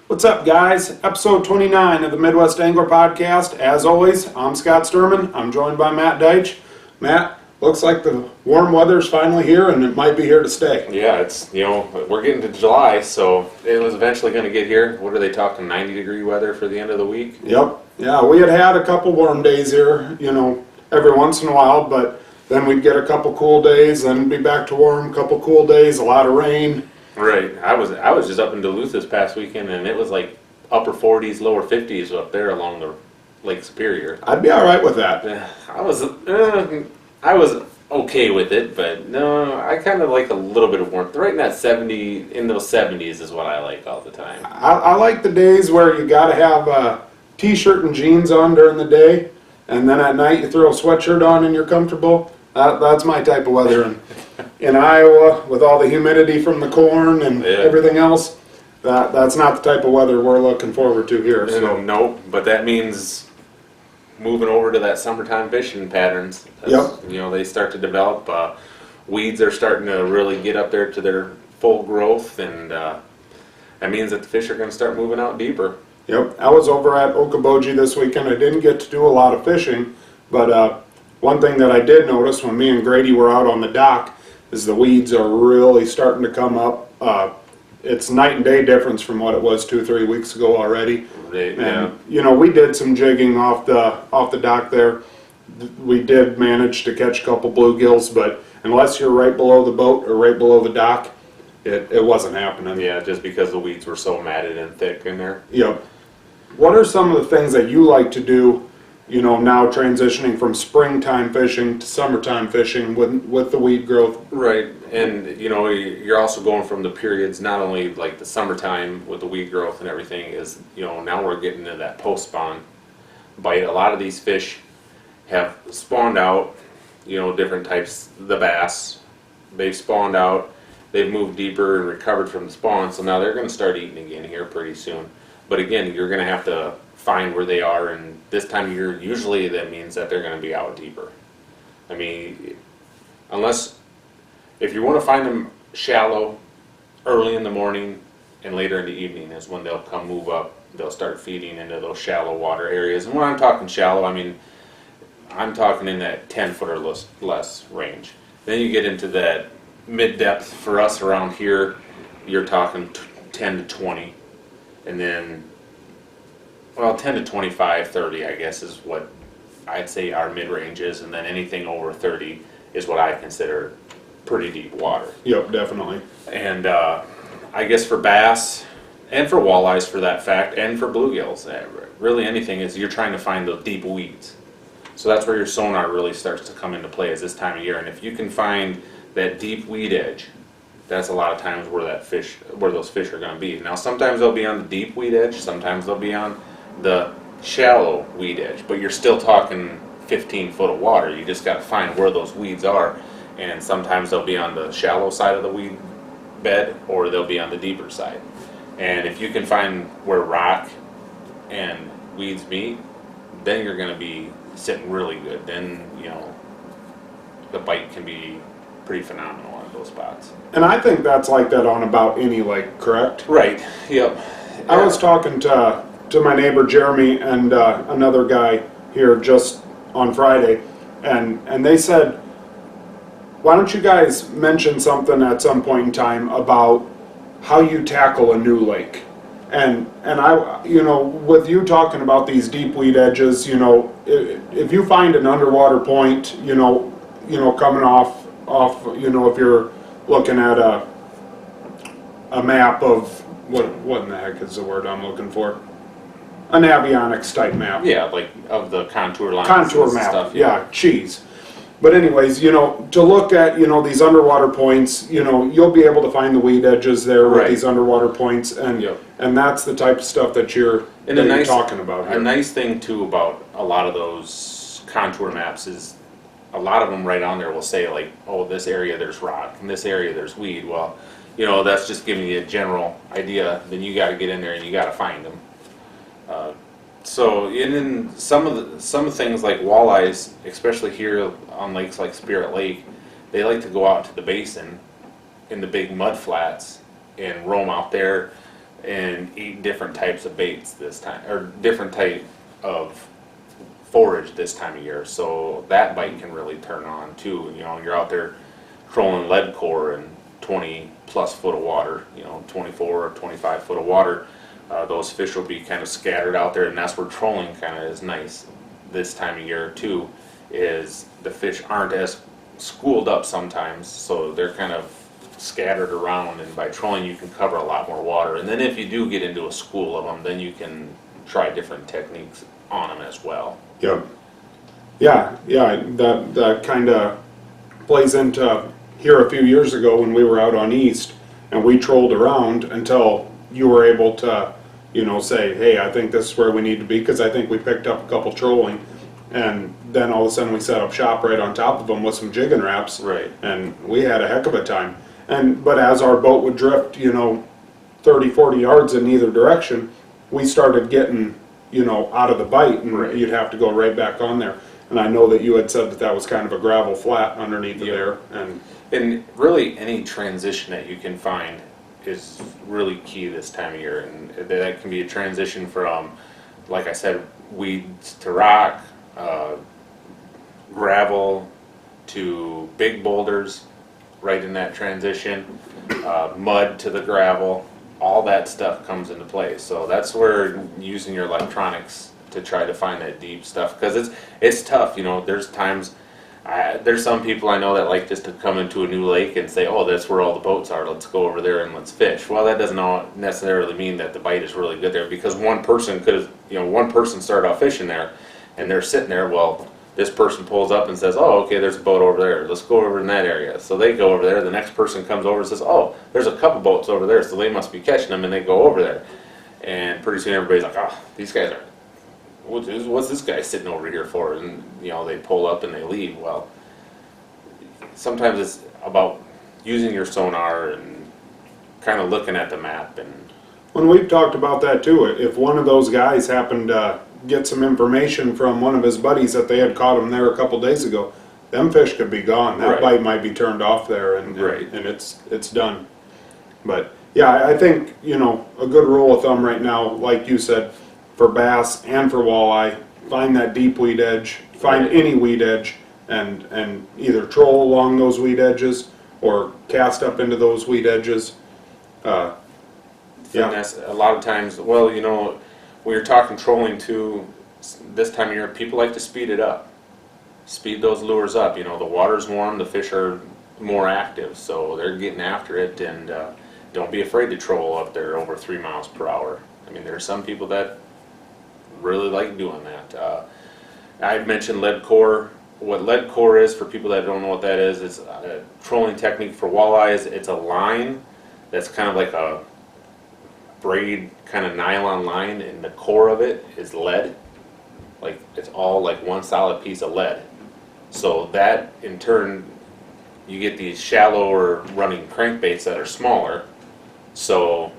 What's up, guys? Episode 29 of the Midwest Angler Podcast. As always, I'm Scott Sturman. I'm joined by Matt Deitch. Matt, looks like the warm weather's finally here, and it might be here to stay. Yeah, it's, we're getting to July, so it was eventually going to get here. What are they talking, 90-degree weather for the end of the week? Yep. Yeah, we had a couple warm days here, every once in a while, but then we'd get a couple cool days, then be back to warm, couple cool days, a lot of rain. Right. I was just up in Duluth this past weekend, and it was like upper 40s, lower 50s up there along the Lake Superior. I'd be all right with that. I was okay with it, but no, I kind of like a little bit of warmth. Right in that 70, in those 70s is what I like all the time. I like the days where you got to have a t-shirt and jeans on during the day, and then at night you throw a sweatshirt on and you're comfortable. That's my type of weather. In Iowa, with all the humidity from the corn and everything else, that's not the type of weather we're looking forward to here. So. No, but that means moving over to that summertime fishing patterns. Yep. They start to develop. Weeds are starting to really get up there to their full growth, and that means that the fish are going to start moving out deeper. Yep. I was over at Okoboji this weekend. I didn't get to do a lot of fishing, but one thing that I did notice when me and Grady were out on the dock is the weeds are really starting to come up. It's night and day difference from what it was 2-3 weeks ago already. And we did some jigging off the dock there. We did manage to catch a couple bluegills, but unless you're right below the boat or right below the dock, it wasn't happening. Yeah, just because the weeds were so matted and thick in there. Yep. What are some of the things that you like to do, now transitioning from springtime fishing to summertime fishing with the weed growth? Right, and you're also going from the periods, not only like the summertime with the weed growth and everything, is now we're getting into that post-spawn bite. A lot of these fish have spawned out, different types. The bass, they've spawned out, they've moved deeper and recovered from the spawn, so now they're going to start eating again here pretty soon. But again, you're going to have to find where they are, and this time of year, usually that means that they're going to be out deeper. I mean, if you want to find them shallow, early in the morning and later in the evening is when they'll come move up. They'll start feeding into those shallow water areas. And when I'm talking shallow, I mean, I'm talking in that 10-foot or less range. Then you get into that mid-depth. For us around here, you're talking 10 to 20. And then 10 to 25, 30, I guess, is what I'd say our mid-range is, and then anything over 30 is what I consider pretty deep water. Yep, definitely. And I guess for bass, and for walleyes for that fact, and for bluegills, really anything is you're trying to find those deep weeds. So that's where your sonar really starts to come into play is this time of year. And if you can find that deep weed edge, that's a lot of times where those fish are going to be. Now sometimes they'll be on the deep weed edge, sometimes they'll be on the shallow weed edge, but you're still talking 15 foot of water. You just got to find where those weeds are, and sometimes they'll be on the shallow side of the weed bed or they'll be on the deeper side. And if you can find where rock and weeds meet, then you're going to be sitting really good. Then the bite can be pretty phenomenal on those spots. And I think that's like that on about any lake, correct? Right. Yep. I was talking to my neighbor Jeremy and another guy here just on Friday, and they said, why don't you guys mention something at some point in time about how you tackle a new lake? And I, with you talking about these deep weed edges, if you find an underwater point, coming off, if you're looking at a map of what in the heck is the word I'm looking for? An avionics type map. Yeah, like of the contour lines. Contour map. Stuff, yeah, cheese. But anyways, to look at, these underwater points, you'll be able to find the weed edges there with these underwater points, and and that's the type of stuff that you're talking about here. A nice thing too about a lot of those contour maps is a lot of them right on there will say like, oh, this area there's rock, in this area there's weed. Well, that's just giving you a general idea. Then you got to get in there and you got to find them. So, and then some of the things like walleyes, especially here on lakes like Spirit Lake, they like to go out to the basin in the big mud flats and roam out there and eat different types of baits this time, or different type of forage this time of year. So that bite can really turn on too. You know, you're out there trolling lead core in 20 plus foot of water, you know, 24 or 25 foot of water. Those fish will be kind of scattered out there, and that's where trolling kind of is nice this time of year too, is the fish aren't as schooled up sometimes, so they're kind of scattered around, and by trolling you can cover a lot more water. And then if you do get into a school of them, then you can try different techniques on them as well. Yep. Yeah, that kind of plays into here a few years ago when we were out on East and we trolled around until you were able to, you know, say, hey, I think this is where we need to be, because I think we picked up a couple trolling, and then all of a sudden we set up shop right on top of them with some jigging wraps, Right. and we had a heck of a time. But as our boat would drift, you know, 30, 40 yards in either direction, we started getting, you know, out of the bite, and Right. you'd have to go right back on there. And I know that you had said that that was kind of a gravel flat underneath of Yeah. there, And really any transition that you can find is really key this time of year, and that can be a transition from, like I said, weeds to rock, gravel to big boulders, right in that transition, mud to the gravel, all that stuff comes into play. So that's where using your electronics to try to find that deep stuff, because it's tough. You know, there's times, there's some people I know that like just to come into a new lake and say, oh, that's where all the boats are, let's go over there and let's fish. Well, that doesn't necessarily mean that the bite is really good there, because one person could have, you know, one person started off fishing there and they're sitting there, well, this person pulls up and says, oh, okay, there's a boat over there, let's go over in that area. So they go over there, the next person comes over and says, oh, there's a couple boats over there, so they must be catching them, and they go over there. And pretty soon everybody's like, oh, these guys are, what's this guy sitting over here for? And, you know, they pull up and they leave. Well, sometimes it's about using your sonar and kind of looking at the map. And when we've talked about that too, if one of those guys happened to get some information from one of his buddies that they had caught him there a couple days ago, them fish could be gone. That Right. bite might be turned off there, and Right. and it's done. But yeah, I think, you know, a good rule of thumb right now, like you said, for bass and for walleye, find that deep weed edge, find Right. any weed edge, and either troll along those weed edges or cast up into those weed edges. Yeah. finesse, a lot of times, well, you know, when you're talking trolling too, this time of year, people like to speed it up. Speed those lures up. You know, the water's warm, the fish are more active, so they're getting after it, and don't be afraid to troll up there over 3 miles per hour. I mean, there are some people that really like doing that. I've mentioned lead core. What lead core is, for people that don't know what that is, it's a trolling technique for walleyes. It's a line that's kind of like a braid kind of nylon line, and the core of it is lead. Like, it's all like one solid piece of lead. So that in turn, you get these shallower running crankbaits that are smaller, so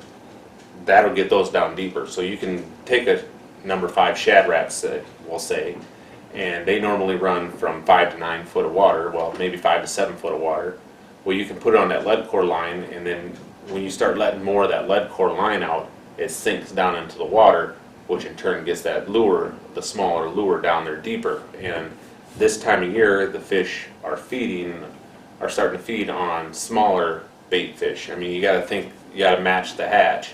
that'll get those down deeper. So you can take a number 5 shad rats, we'll say, and they normally run from 5 to 9 foot of water, well, maybe 5 to 7 foot of water. Well, you can put it on that lead core line, and then when you start letting more of that lead core line out, it sinks down into the water, which in turn gets that lure, the smaller lure, down there deeper. And this time of year, the fish are starting to feed on smaller bait fish. I mean, you gotta think, you gotta match the hatch.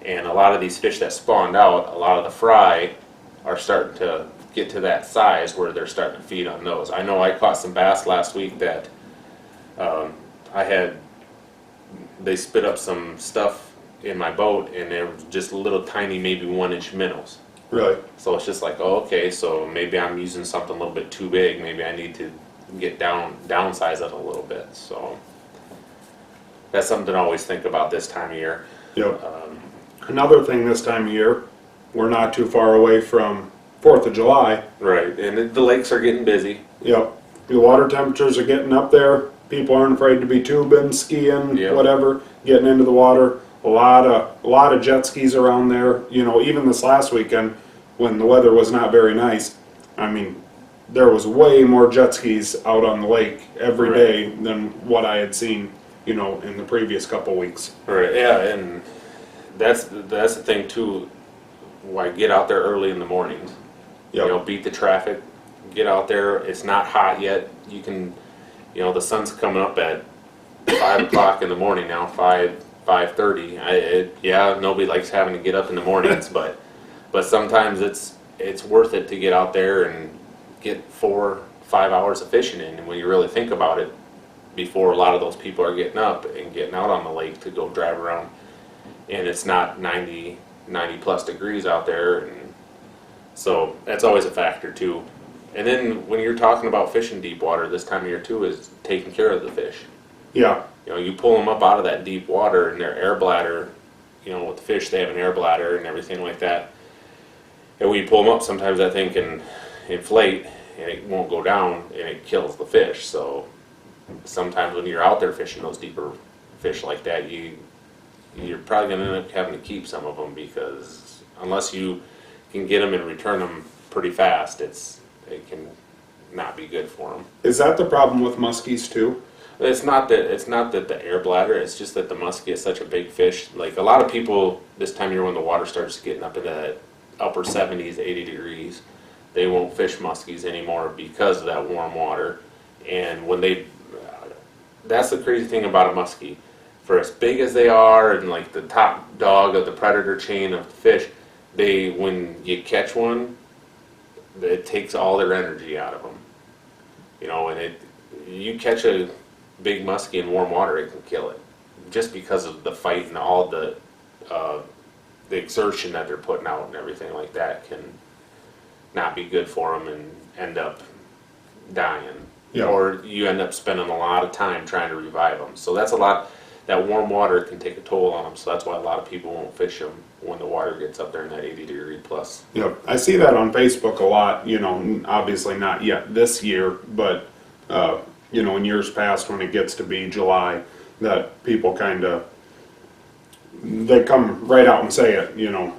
And a lot of these fish that spawned out, a lot of the fry are starting to get to that size where they're starting to feed on those. I know I caught some bass last week that they spit up some stuff in my boat, and they were just little tiny, maybe 1-inch minnows. Really? So it's just like, oh, okay, so maybe I'm using something a little bit too big. Maybe I need to get downsize it a little bit. So that's something to always think about this time of year. Yep. Another thing this time of year, we're not too far away from 4th of July. Right, and the lakes are getting busy. Yep. The water temperatures are getting up there. People aren't afraid to be tubing, skiing, Yep. whatever, getting into the water. A lot of jet skis around there. You know, even this last weekend when the weather was not very nice, I mean, there was way more jet skis out on the lake every Right. day than what I had seen, you know, in the previous couple weeks. Right, yeah, and that's the thing too. Why get out there early in the mornings? Yep. You know, beat the traffic. Get out there. It's not hot yet. You can, you know, the sun's coming up at 5 o'clock in the morning now. 5:30. Yeah, nobody likes having to get up in the mornings, but sometimes it's worth it to get out there and get 4-5 hours of fishing in. And when you really think about it, before a lot of those people are getting up and getting out on the lake to go drive around, and it's not 90 plus degrees out there, and so that's always a factor too. And then when you're talking about fishing deep water this time of year too, is taking care of the fish. Yeah. You know, you pull them up out of that deep water and their air bladder, you know, with the fish, they have an air bladder and everything like that. And when you pull them up, sometimes that thing can inflate and it won't go down and it kills the fish. So sometimes when you're out there fishing those deeper fish like that, you're probably going to end up having to keep some of them, because unless you can get them and return them pretty fast, it can not be good for them. Is that the problem with muskies too? It's not that the air bladder. It's just that the muskie is such a big fish. Like a lot of people this time of year, when the water starts getting up into that upper 70s, 80 degrees, they won't fish muskies anymore because of that warm water. And when that's the crazy thing about a muskie. For as big as they are and like the top dog of the predator chain of fish, when you catch one, it takes all their energy out of them. You know, and you catch a big muskie in warm water, it can kill it, just because of the fight and all the exertion that they're putting out and everything like that can not be good for them and end up dying. Yeah. Or you end up spending a lot of time trying to revive them. So that's a lot. That warm water can take a toll on them. So that's why a lot of people won't fish them when the water gets up there in that 80 degree plus. Yep. I see that on Facebook a lot, you know, obviously not yet this year, but, you know, in years past when it gets to be July, that people they come right out and say it, you know,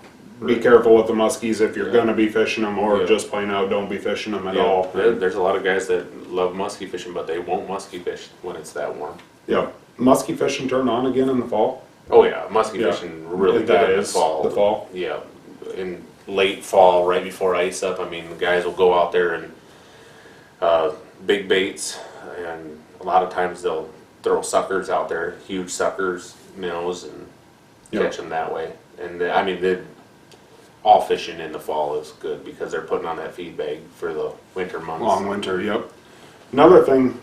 be careful with the muskies if you're going to be fishing them, or just plain out don't be fishing them at all. There's a lot of guys that love muskie fishing, but they won't muskie fish when it's that warm. Yeah. Muskie fishing turn on again in the fall? Oh yeah, muskie fishing really good in the fall. The fall? Yeah, in late fall, right before ice up. I mean, the guys will go out there and big baits, and a lot of times they'll throw suckers out there, huge suckers, minnows, and catch them that way. And I mean, all fishing in the fall is good because they're putting on that feed bag for the winter months. Long winter, yep. Another thing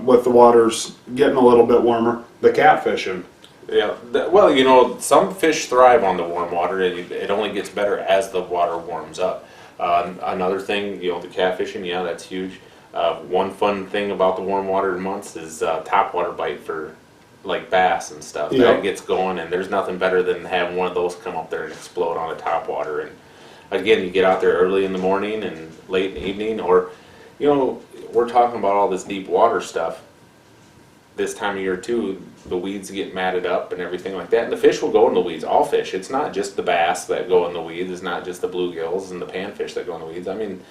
with the waters getting a little bit warmer, the catfishing. Yeah, well, you know, some fish thrive on the warm water. It only gets better as the water warms up. Another thing, you know, the catfishing, yeah, that's huge. One fun thing about the warm water months is topwater bite for like bass and stuff. Yeah. That gets going, and there's nothing better than having one of those come up there and explode on a topwater. And again, you get out there early in the morning and late in the evening, or, you know, we're talking about all this deep water stuff. This time of year too, the weeds get matted up and everything like that, and the fish will go in the weeds. All fish. It's not just the bass that go in the weeds. It's not just the bluegills and the panfish that go in the weeds. I mean,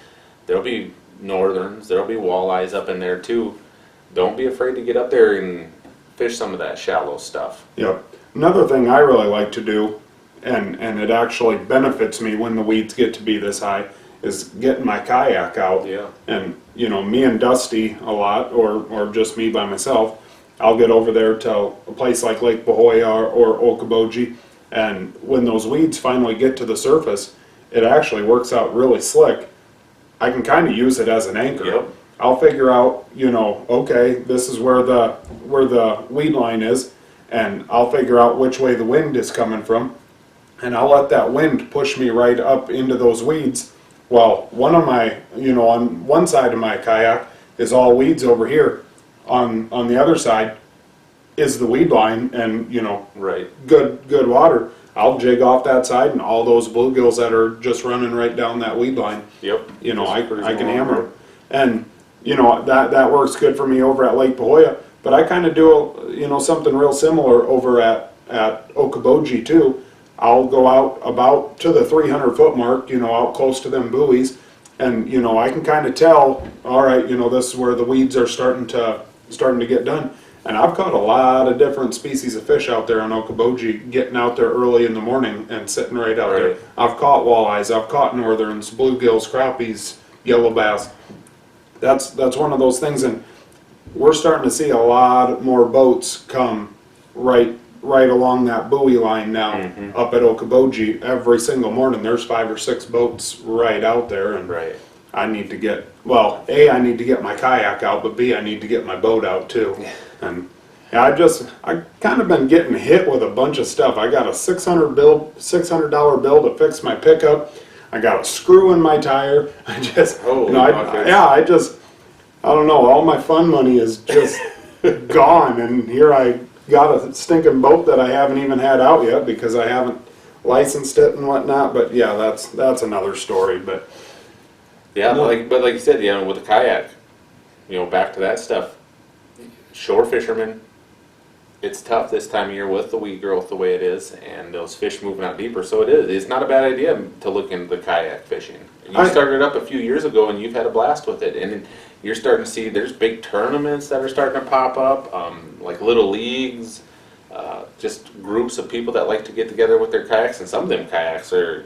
there'll be northerns. There'll be walleyes up in there too. Don't be afraid to get up there and fish some of that shallow stuff. Yep. Another thing I really like to do, and it actually benefits me when the weeds get to be this high, is getting my kayak out. Yeah. And, you know, me and Dusty a lot, or just me by myself, I'll get over there to a place like Lake Pahoja or Okoboji, and when those weeds finally get to the surface, it actually works out really slick. I can kind of use it as an anchor. Yep. I'll figure out, you know, okay, this is where the weed line is, and I'll figure out which way the wind is coming from, and I'll let that wind push me right up into those weeds. Well, one of my, you know, on one side of my kayak is all weeds over here. On the other side is the weed line, and, you know, Right. good water. I'll jig off that side, and all those bluegills that are just running right down that weed line, Yep. you know, Just I cruising can along. hammer them. And, you know, that works good for me over at Lake Pahoja. But I kind of do, you know, something real similar over at Okoboji too. I'll go out about to the 300-foot mark, you know, out close to them buoys, and, you know, I can kind of tell, all right, you know, this is where the weeds are starting to get done. And I've caught a lot of different species of fish out there on Okoboji, getting out there early in the morning and sitting right out there. Right. I've caught walleyes, I've caught northerns, bluegills, crappies, yellow bass. That's one of those things, and we're starting to see a lot more boats come right along that buoy line now, up at Okoboji. Every single morning there's 5 or 6 boats right out there, and Right. I need to get, well, A, I need to get my kayak out, but B, I need to get my boat out too. And yeah, I kind of been getting hit with a bunch of stuff. I got a $600 bill to fix my pickup. I got a screw in my tire. I just, Holy I don't know, all my fun money is just gone, and here I got a stinking boat that I haven't even had out yet because I haven't licensed it and whatnot. But yeah, that's another story. But Yeah, but like you said, with the kayak, back to that stuff. Shore fishermen, it's tough this time of year with the weed growth the way it is, and those fish moving out deeper. So it's not a bad idea to look into the kayak fishing. You started up a few years ago, and you've had a blast with it, and you're starting to see there's big tournaments that are starting to pop up, like little leagues, just groups of people that like to get together with their kayaks, and some of them kayaks are,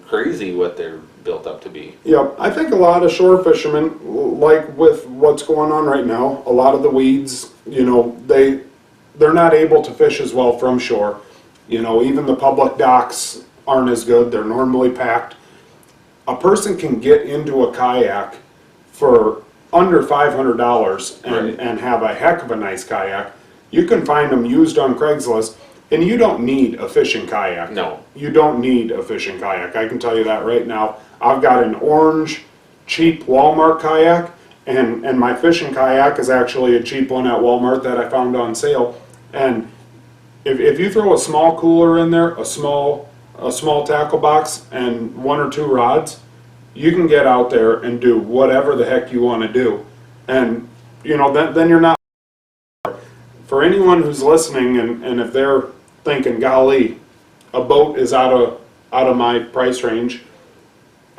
crazy what they're built up to be. yeah, I think a lot of shore fishermen, like with what's going on right now, a lot of the weeds, they're not able to fish as well from shore. Even the public docks aren't as good. They're normally packed. A person can get into a kayak for under $500 and have a heck of a nice kayak. You can find them used on Craigslist, and you don't need a fishing kayak. No. You don't need a fishing kayak. I can tell you that right now. I've got an orange, cheap Walmart kayak, and my fishing kayak is actually a cheap one at Walmart that I found on sale. And if you throw a small cooler in there, a small tackle box, and 1 or 2 rods, you can get out there and do whatever the heck you want to do. And then you're not. For anyone who's listening, and if they're thinking, golly, a boat is out of my price range,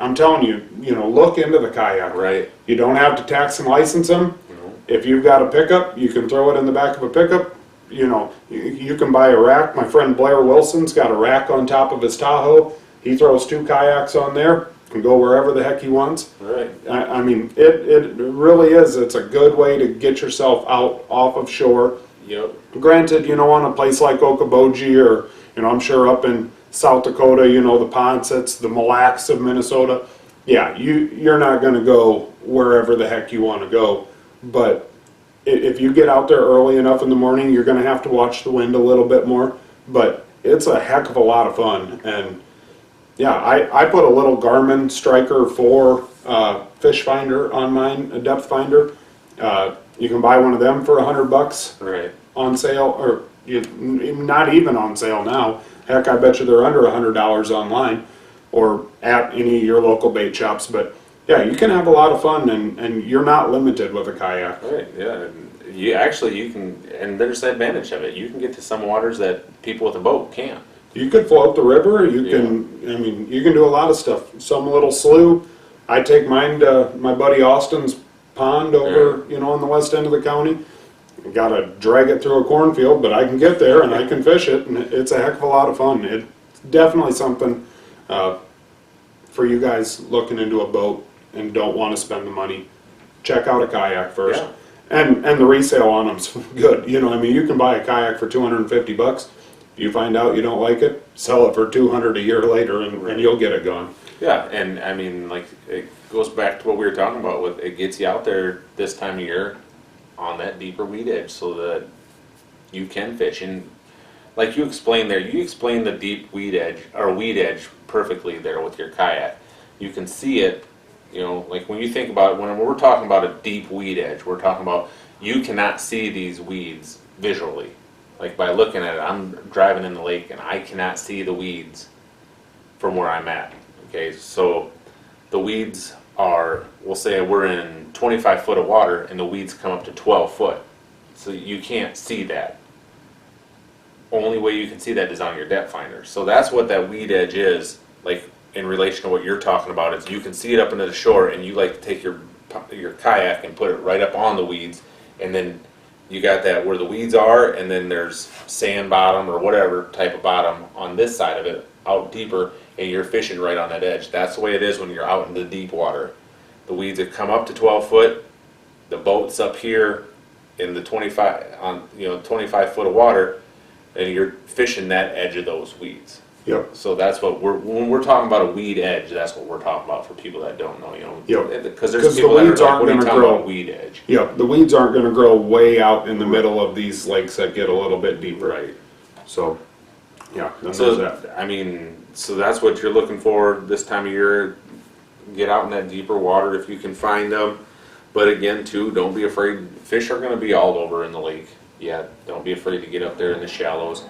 I'm telling you, look into the kayak. Right. You don't have to tax and license them. If you've got a pickup, you can throw it in the back of a pickup. You can buy a rack. My friend Blair Wilson's got a rack on top of his Tahoe. He throws 2 kayaks on there, can go wherever the heck he wants. Right. I mean, it really is. It's a good way to get yourself out off of shore. Yep. Granted, on a place like Okoboji, or I'm sure up in South Dakota, the Ponsets, the Mille Lacs of Minnesota. Yeah, you're not going to go wherever the heck you want to go. But if you get out there early enough in the morning, you're going to have to watch the wind a little bit more. But it's a heck of a lot of fun. And yeah, I put a little Garmin Striker 4 fish finder on mine, a depth finder. You can buy one of them for $100 Right. on sale, or not even on sale now. Heck, I bet you they're under $100 online or at any of your local bait shops. But yeah, you can have a lot of fun, and you're not limited with a kayak. Right. Yeah. You can, and there's the advantage of it. You can get to some waters that people with a boat can't. You could float the river. You can do a lot of stuff. Some little slough. I take mine to my buddy Austin's pond over, on the west end of the county. Got to drag it through a cornfield, but I can get there and I can fish it, and it's a heck of a lot of fun. It's definitely something for you guys looking into a boat and don't want to spend the money. Check out a kayak first, and the resale on them's good. You can buy a kayak for $250. You find out you don't like it, sell it for $200 a year later, and you'll get it gone. Yeah, and I mean, like, it goes back to what we were talking about with it gets you out there this time of year on that deeper weed edge so that you can fish. And like you explained there, you explained the deep weed edge perfectly there with your kayak. You can see it, like when you think about it, when we're talking about a deep weed edge, we're talking about you cannot see these weeds visually. Like by looking at it, I'm driving in the lake and I cannot see the weeds from where I'm at. Okay, so the weeds are, we'll say we're in 25 foot of water and the weeds come up to 12 foot. So you can't see that. Only way you can see that is on your depth finder. So that's what that weed edge is, like in relation to what you're talking about, is you can see it up into the shore and you like to take your kayak and put it right up on the weeds, and then you got that where the weeds are, and then there's sand bottom or whatever type of bottom on this side of it, out deeper, and you're fishing right on that edge. That's the way it is when you're out in the deep water. The weeds have come up to 12 foot, the boat's up here in the 25 foot of water, and you're fishing that edge of those weeds. Yep. So that's what when we're talking about a weed edge, that's what we're talking about for people that don't know, Yep. Because there's 'Cause the people that are weeds like, aren't what are you gonna talking grow. about weed edge? Yep. The weeds aren't going to grow way out in the middle of these lakes that get a little bit deeper. Right. So, yeah. Then So, there's that. I mean, so that's what you're looking for this time of year. Get out in that deeper water if you can find them. But again, too, don't be afraid. Fish are going to be all over in the lake. Yeah, don't be afraid to get up there in the shallows.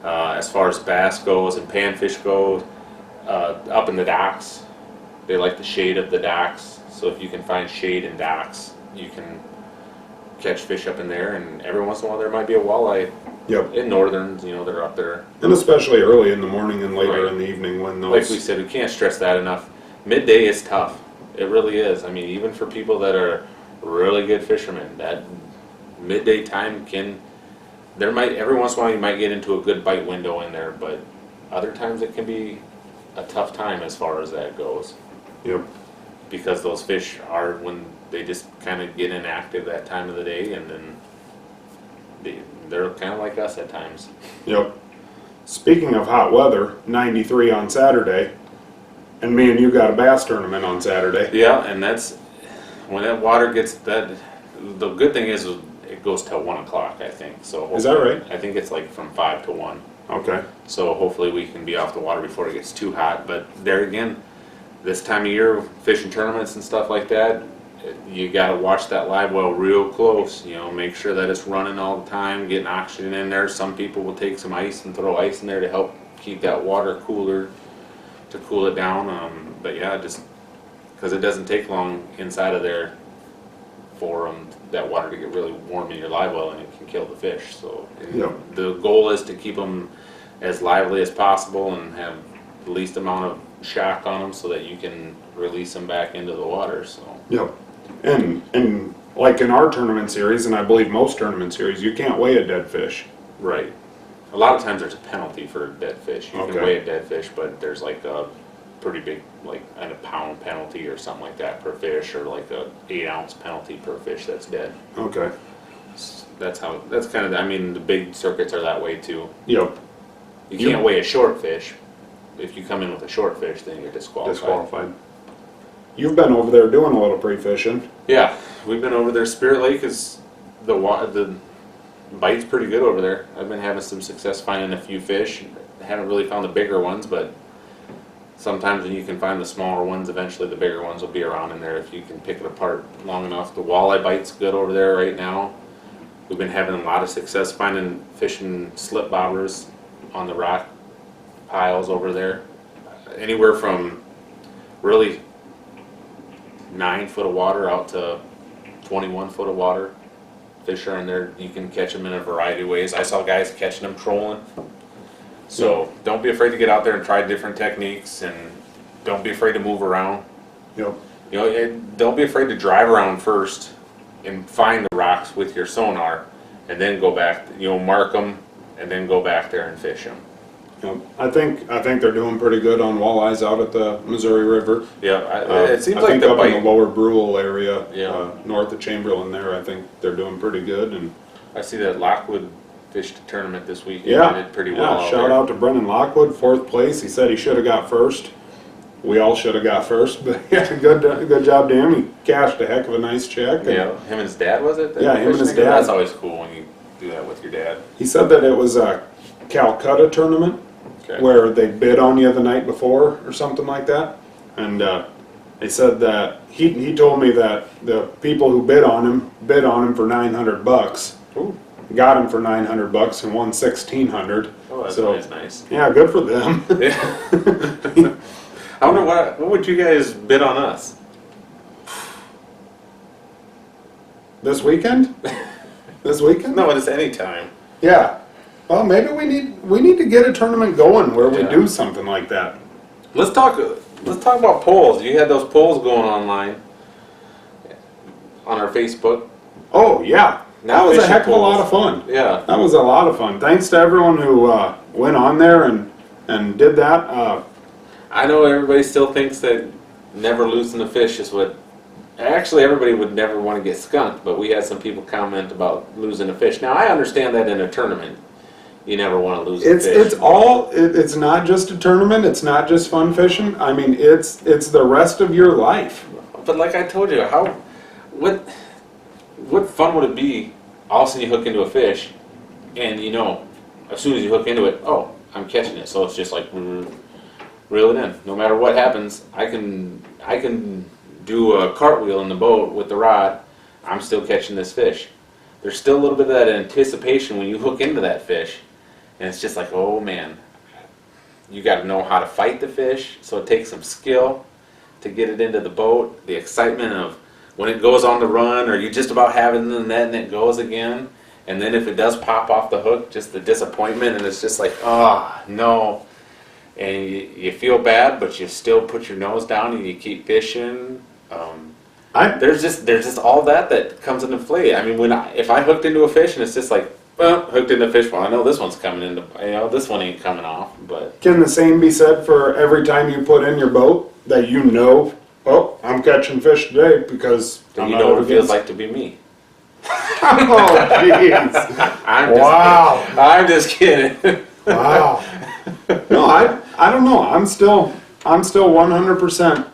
As far as bass goes and panfish goes, up in the docks, they like the shade of the docks. So if you can find shade in docks, you can catch fish up in there. And every once in a while, there might be a walleye Yep. in northerns. They're up there. And especially early in the morning and later Right. in the evening when those. Like we said, we can't stress that enough. Midday is tough. It really is. I mean, even for people that are really good fishermen, that midday time every once in a while you might get into a good bite window in there, but other times it can be a tough time as far as that goes. Yep. Because those fish are, when they just kind of get inactive that time of the day, and then they're kind of like us at times. Yep. Speaking of hot weather, 93 on Saturday, and me and you got a bass tournament on Saturday. Yeah, and that's when that water gets that. The good thing is it goes till 1 o'clock, I think. So Is that right? I think it's like from 5 to 1. Okay. So hopefully we can be off the water before it gets too hot. But there again, this time of year, fishing tournaments and stuff like that, you got to watch that live well real close. Make sure that it's running all the time, getting oxygen in there. Some people will take some ice and throw ice in there to help keep that water cooler, to cool it down. But yeah, just because it doesn't take long inside of there for that water to get really warm in your live well, and it can kill the fish. So Yep. the goal is to keep them as lively as possible and have the least amount of shock on them so that you can release them back into the water. So Yep. And like in our tournament series, and I believe most tournament series, you can't weigh a dead fish. right, a lot of times there's a penalty for dead fish. You Okay. can weigh a dead fish, but there's like a pretty big, like a pound penalty or something like that per fish, or like a 8-ounce penalty per fish that's dead. Okay. That's kind of, I mean, the big circuits are that way too. Yep. You can't weigh a short fish. If you come in with a short fish, then you're disqualified. Disqualified. You've been over there doing a little pre-fishing. Yeah, we've been over there. Spirit Lake is the bite's pretty good over there. I've been having some success finding a few fish. I haven't really found the bigger ones, but sometimes when you can find the smaller ones, eventually the bigger ones will be around in there if you can pick it apart long enough. The walleye bite's good over there right now. We've been having a lot of success fishing slip bobbers on the rock piles over there. Anywhere from really 9 foot of water out to 21 foot of water. Fish are in there. You can catch them in a variety of ways. I saw guys catching them trolling. So don't be afraid to get out there and try different techniques, and don't be afraid to move around. Yep. Don't be afraid to drive around first and find the rocks with your sonar, and then go back. Mark them, and then go back there and fish them. Yep. I think they're doing pretty good on walleyes out at the Missouri River. Yeah, it seems I like think the up in bite. the lower Brule area, Yeah. north of Chamberlain there, I think they're doing pretty good. And I see that Lockwood fished a tournament this week. yeah, They did pretty well. yeah. out Shout there. out to Brendan Lockwood, 4th place. He said he should have got first. We all should have got first, but yeah, good job to him. He cashed a heck of a nice check. And Yeah, him and his dad, was it? Yeah, him and his Fishing? dad. That's always cool when you do that with your dad. He said that it was a Calcutta Tournament, Okay. where they bid on you the night before or something like that. And they said that he told me that the people who bid on him for $900, Ooh. got him for $900 and won $1,600. Oh, that's So, always nice. yeah, good for them. Yeah. I wonder what would you guys bid on us? This weekend? This weekend? No, it's any time. Yeah. Well, maybe we need to get a tournament going where we Yeah. do something like that. Let's talk about polls. You had those polls going online on our Facebook. Oh yeah. That was a heck of a lot of fun. Yeah. That was a lot of fun. Thanks to everyone who went on there and did that. I know everybody still thinks that never losing a fish is what. Actually, everybody would never want to get skunked, but we had some people comment about losing a fish. Now, I understand that in a tournament, you never want to lose a fish. It's not just a tournament. It's not just fun fishing. I mean, it's the rest of your life. But like I told you, what fun would it be? All of a sudden you hook into a fish, and you know, as soon as you hook into it, oh, I'm catching it. So it's just like reel it in. No matter what happens, I can do a cartwheel in the boat with the rod. I'm still catching this fish. There's still a little bit of that anticipation when you hook into that fish, and it's just like, oh man, you got to know how to fight the fish. So it takes some skill to get it into the boat. The excitement of when it goes on the run, or you just about have it in the net and it goes again, and then if it does pop off the hook, just the disappointment, and it's just like, oh no, and you feel bad, but you still put your nose down and you keep fishing. There's just all that comes into play. I mean, if I hooked into a fish and it's just like, well, hooked into a fish, well, I know this one's coming into, this one ain't coming off. But can the same be said for every time you put in your boat that you know, oh, I'm catching fish today because you know what it feels like to be me. Oh, jeez! I'm just kidding. Wow. No, I don't know. I'm still 100%.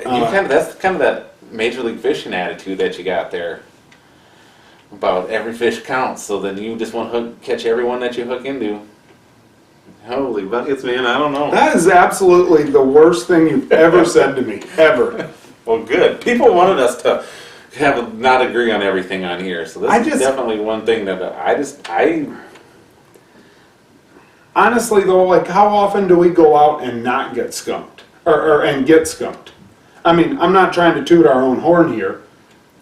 That's kind of that Major League Fishing attitude that you got there. About every fish counts, so then you just want to catch everyone that you hook into. Holy buckets, man! I don't know. That is absolutely the worst thing you've ever said to me, ever. Well, good. People wanted us to not agree on everything on here, so this is definitely one thing that I. Honestly, though, like, how often do we go out and not get skunked, and get skunked? I mean, I'm not trying to toot our own horn here,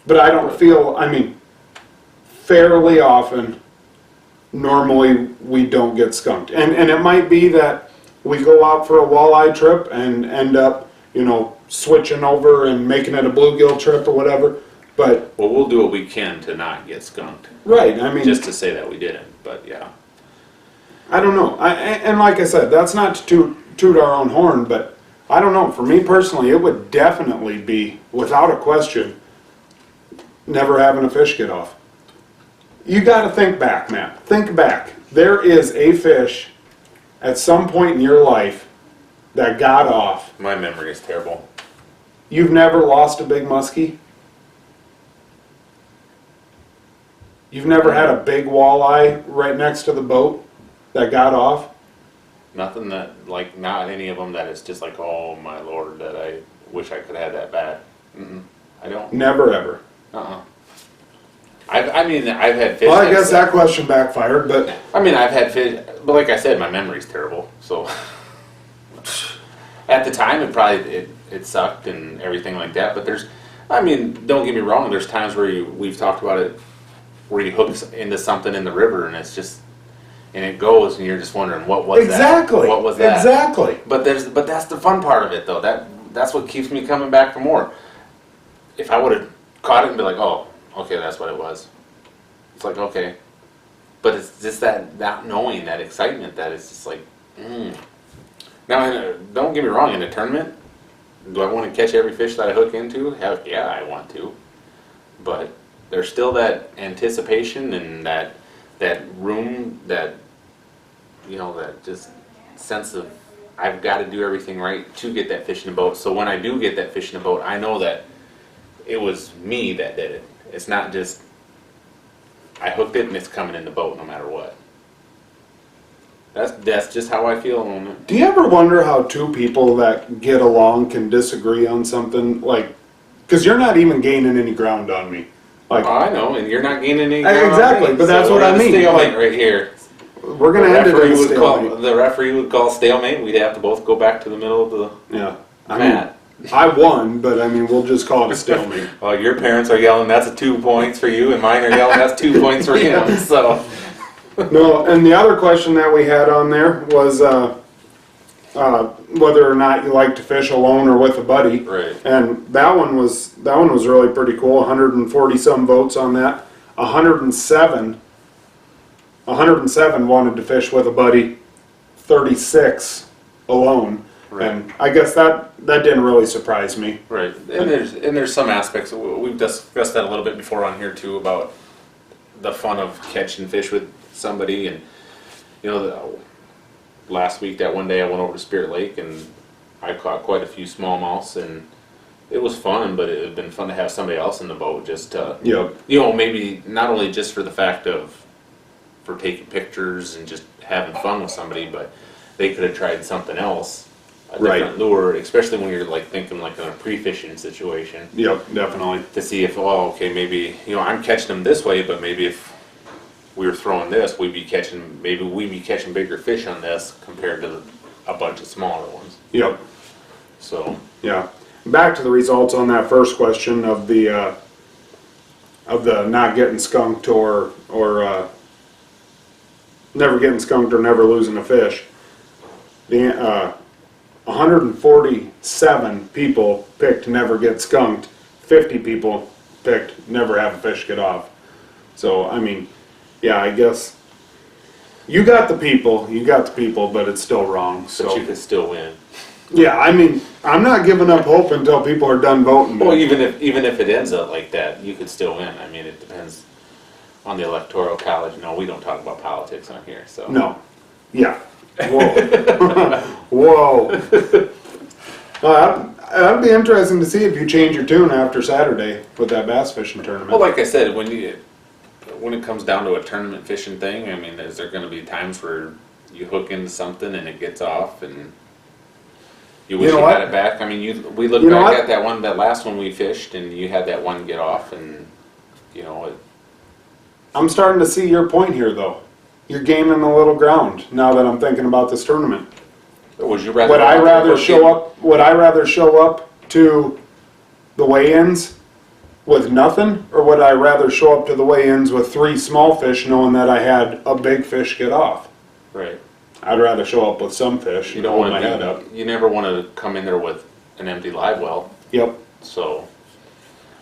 but I don't feel. I mean, fairly often. Normally, we don't get skunked. And it might be that we go out for a walleye trip and end up, switching over and making it a bluegill trip or whatever. But well, we'll do what we can to not get skunked. Right, I mean... Just to say that we didn't, but yeah. I don't know. And like I said, that's not to toot our own horn, but I don't know. For me personally, it would definitely be, without a question, never having a fish get off. You got to think back, man. Think back. There is a fish at some point in your life that got off. My memory is terrible. You've never lost a big muskie? You've never had a big walleye right next to the boat that got off? Nothing that, like, not any of them that it's just like, oh my lord, that I wish I could have had that back. I don't. Never ever. I mean, I've had fish. Well, I guess that question backfired, but... I mean, I've had fish, but like I said, my memory's terrible, so... At the time, it sucked and everything like that, but I mean, don't get me wrong, there's times where we've talked about it, where you hook into something in the river and it's just... And it goes, and you're just wondering, what was that? Exactly. What was that? Exactly. But that's the fun part of it, though. That's what keeps me coming back for more. If I would have caught it and be like, oh, okay, that's what it was. It's like, okay. But it's just that not knowing, that excitement, that it's just like, Now, don't get me wrong, in a tournament, do I want to catch every fish that I hook into? Heck yeah, I want to. But there's still that anticipation and that room, that just sense of I've got to do everything right to get that fish in the boat. So when I do get that fish in the boat, I know that it was me that did it. It's not just I hooked it and it's coming in the boat no matter what. That's just how I feel at the moment. Do you ever wonder how two people that get along can disagree on something? Like, because you're not even gaining any ground on me. Like, I know, and you're not gaining any ground exactly, on me, but that's what I mean. Stalemate right here. We're going to end it in a stalemate. The referee would call stalemate. We'd have to both go back to the middle of the mat. I won, but I mean, we'll just call it a stalemate. Well, your parents are yelling, that's 2 points for you, and mine are yelling, that's 2 points for him. So. No, and the other question that we had on there was whether or not you like to fish alone or with a buddy. Right. And that one was really pretty cool. 140 some votes on that. 107 wanted to fish with a buddy, 36 alone. Right. And I guess that didn't really surprise me. Right, and there's some aspects, we've discussed that a little bit before on here too, about the fun of catching fish with somebody. And last week, that one day I went over to Spirit Lake and I caught quite a few smallmouths, and it was fun, but it would have been fun to have somebody else in the boat just to, Yep. Maybe not only just for the fact for taking pictures and just having fun with somebody, but they could have tried something else, a different lure, especially when you're thinking in a pre-fishing situation. Yep, definitely. To see if, maybe, I'm catching them this way, but maybe if we were throwing this, we'd be catching bigger fish on this compared to a bunch of smaller ones. Yep. So. Yeah. Back to the results on that first question of the not getting skunked or never getting skunked or never losing a fish. The 147 people picked never get skunked. 50 people picked never have a fish get off. So I mean, yeah, I guess you got the people, but it's still wrong. So But you could still win. yeah, I mean, I'm not giving up hope until people are done voting. Well, even if it ends up like that, you could still win. I mean, it depends on the electoral college. No, we don't talk about politics on here, so. No. Yeah. Whoa. Whoa. That'd be interesting to see if you change your tune after Saturday with that bass fishing tournament. Well, like I said, when it comes down to a tournament fishing thing, I mean, is there going to be times where you hook into something and it gets off and you wish you had it back? I mean, we look back at that last one we fished, and you had that one get off, and I'm starting to see your point here, though. You're gaining a little ground now that I'm thinking about this tournament. Would you rather? Would I rather show up to the weigh-ins with nothing, or would I rather show up to the weigh-ins with 3 small fish, knowing that I had a big fish get off? Right. I'd rather show up with some fish. You don't want my head to. up. You never want to come in there with an empty live well. Yep. So.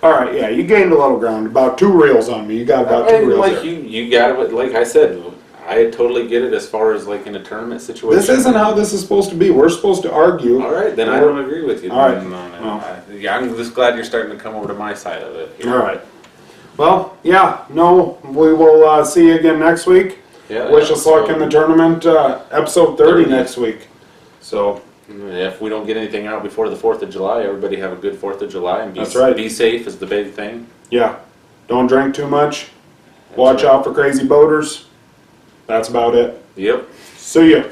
All right. Yeah, you gained a little ground. About 2 reels on me. You got about 2 reels there. You got it. Like I said, I totally get it as far as in a tournament situation. This isn't how this is supposed to be. We're supposed to argue. All right, then I don't agree with you. All right. Yeah, I'm just glad you're starting to come over to my side of it. All right. Well, yeah. No, we will see you again next week. Yeah, Wish us luck in the tournament. Episode 30 next week. So. If we don't get anything out before the 4th of July, everybody have a good 4th of July and That's right. Be safe is the big thing. Yeah. Don't drink too much. Watch out for crazy boaters. That's about it. Yep. See ya.